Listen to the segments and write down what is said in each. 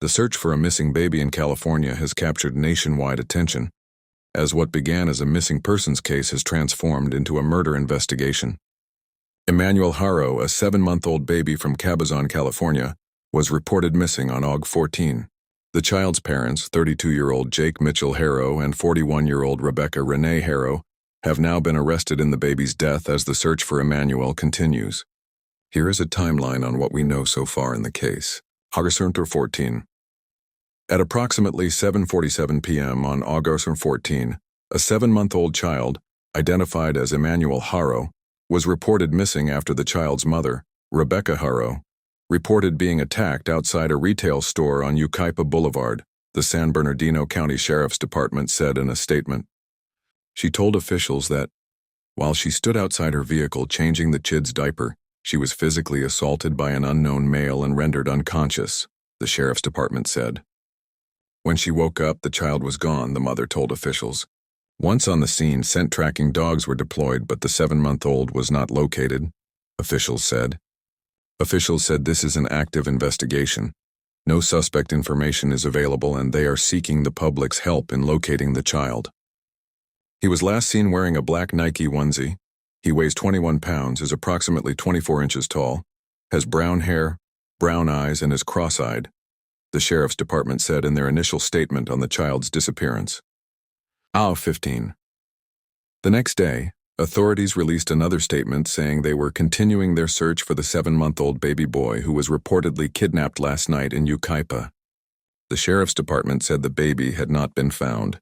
The search for a missing baby in California has captured nationwide attention, as what began as a missing persons case has transformed into a murder investigation. Emmanuel Haro, a 7-month-old baby from Cabazon, California, was reported missing on August 14. The child's parents, 32-year-old Jake Mitchell Haro and 41-year-old Rebecca Renee Haro, have now been arrested in the baby's death as the search for Emmanuel continues. Here is a timeline on what we know so far in the case. August 14. At approximately 7:47 p.m. on August 14, a 7-month-old child, identified as Emmanuel Haro, was reported missing after the child's mother, Rebecca Haro, reported being attacked outside a retail store on Yucaipa Boulevard, the San Bernardino County Sheriff's Department said in a statement. She told officials that, while she stood outside her vehicle changing the child's diaper, she was physically assaulted by an unknown male and rendered unconscious, the Sheriff's Department said. When she woke up, the child was gone, the mother told officials. Once on the scene, scent tracking dogs were deployed, but the 7-month-old was not located, officials said. Officials said this is an active investigation. No suspect information is available and they are seeking the public's help in locating the child. He was last seen wearing a black Nike onesie. He weighs 21 pounds, is approximately 24 inches tall, has brown hair, brown eyes, and is cross-eyed, the Sheriff's Department said in their initial statement on the child's disappearance. August 15. The next day, authorities released another statement saying they were continuing their search for the 7-month-old baby boy who was reportedly kidnapped last night in Yucaipa. The Sheriff's Department said the baby had not been found,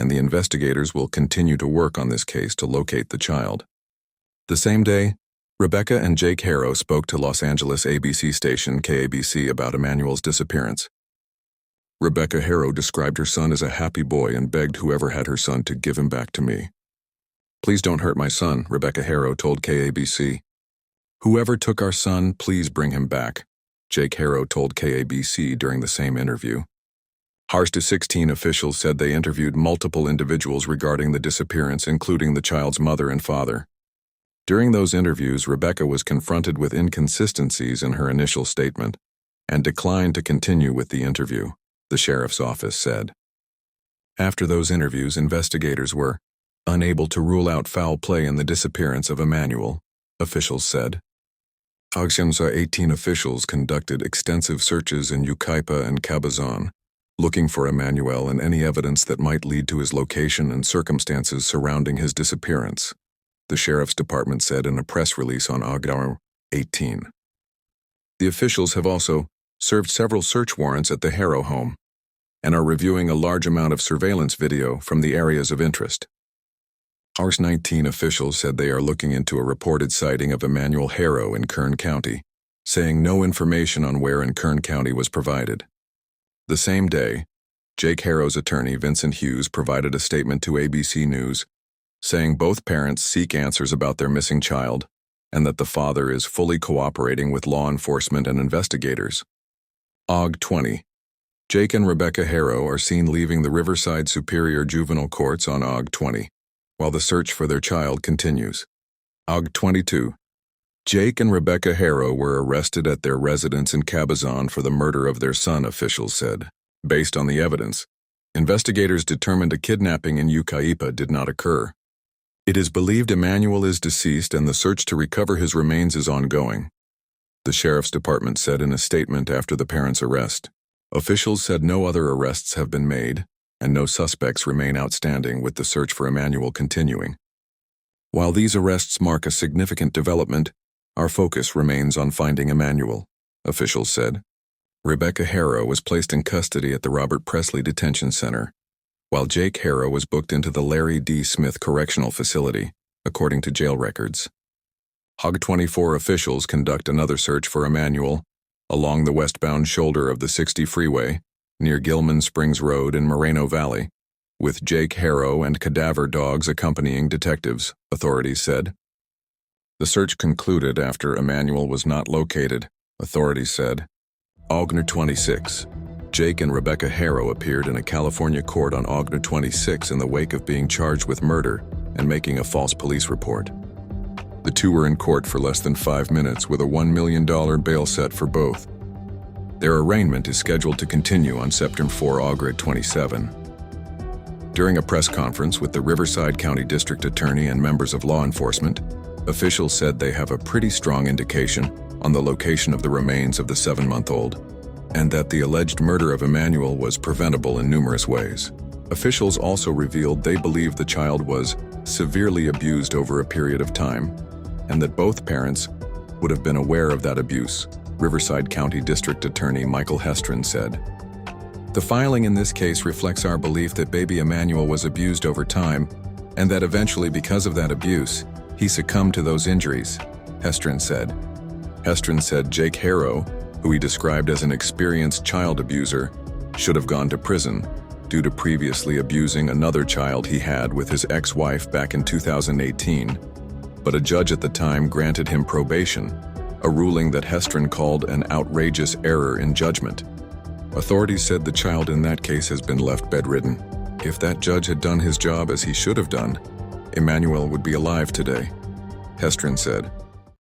and the investigators will continue to work on this case to locate the child. The same day, Rebecca and Jake Haro spoke to Los Angeles ABC station KABC about Emmanuel's disappearance. Rebecca Haro described her son as a happy boy and begged whoever had her son to give him back to me. "Please don't hurt my son," Rebecca Haro told KABC. "Whoever took our son, please bring him back," Jake Haro told KABC during the same interview. Harsta 16 officials said they interviewed multiple individuals regarding the disappearance, including the child's mother and father. During those interviews, Rebecca was confronted with inconsistencies in her initial statement and declined to continue with the interview, the sheriff's office said. After those interviews, investigators were unable to rule out foul play in the disappearance of Emmanuel, officials said. August 18 officials conducted extensive searches in Yucaipa and Cabazon, looking for Emmanuel and any evidence that might lead to his location and circumstances surrounding his disappearance, the Sheriff's Department said in a press release on August 18. The officials have also served several search warrants at the Haro home and are reviewing a large amount of surveillance video from the areas of interest. August 19 officials said they are looking into a reported sighting of Emmanuel Haro in Kern County, saying no information on where in Kern County was provided. The same day, Jake Haro's attorney, Vincent Hughes, provided a statement to ABC News, saying both parents seek answers about their missing child and that the father is fully cooperating with law enforcement and investigators. August 20. Jake and Rebecca Haro are seen leaving the Riverside Superior Juvenile Courts on August 20, while the search for their child continues. August 22. Jake and Rebecca Haro were arrested at their residence in Cabazon for the murder of their son, officials said. Based on the evidence, investigators determined a kidnapping in Yucaipa did not occur. It is believed Emmanuel is deceased and the search to recover his remains is ongoing, the Sheriff's Department said in a statement after the parents' arrest. Officials said no other arrests have been made and no suspects remain outstanding, with the search for Emmanuel continuing. While these arrests mark a significant development, our focus remains on finding Emmanuel, officials said. Rebecca Haro was placed in custody at the Robert Presley Detention Center, while Jake Haro was booked into the Larry D. Smith Correctional Facility, according to jail records. August 24 officials conduct another search for Emmanuel along the westbound shoulder of the 60 freeway near Gilman Springs Road in Moreno Valley, with Jake Haro and cadaver dogs accompanying detectives, authorities said. The search concluded after Emmanuel was not located, authorities said. August 26. Jake and Rebecca Haro appeared in a California court on August 26 in the wake of being charged with murder and making a false police report. The two were in court for less than 5 minutes with a $1 million bail set for both. Their arraignment is scheduled to continue on September 4, August 27. During a press conference with the Riverside County District Attorney and members of law enforcement, officials said they have a pretty strong indication on the location of the remains of the 7-month-old, and that the alleged murder of Emmanuel was preventable in numerous ways. Officials also revealed they believe the child was severely abused over a period of time, and that both parents would have been aware of that abuse, Riverside County District Attorney Michael Hestron said. The filing in this case reflects our belief that baby Emmanuel was abused over time, and that eventually, because of that abuse, he succumbed to those injuries, Hestron said. Hestron said Jake Haro, who he described as an experienced child abuser, should have gone to prison due to previously abusing another child he had with his ex-wife back in 2018, but a judge at the time granted him probation, a ruling that Hestron called an outrageous error in judgment. Authorities said the child in that case has been left bedridden. If that judge had done his job as he should have done, Emmanuel would be alive today, Hestron said.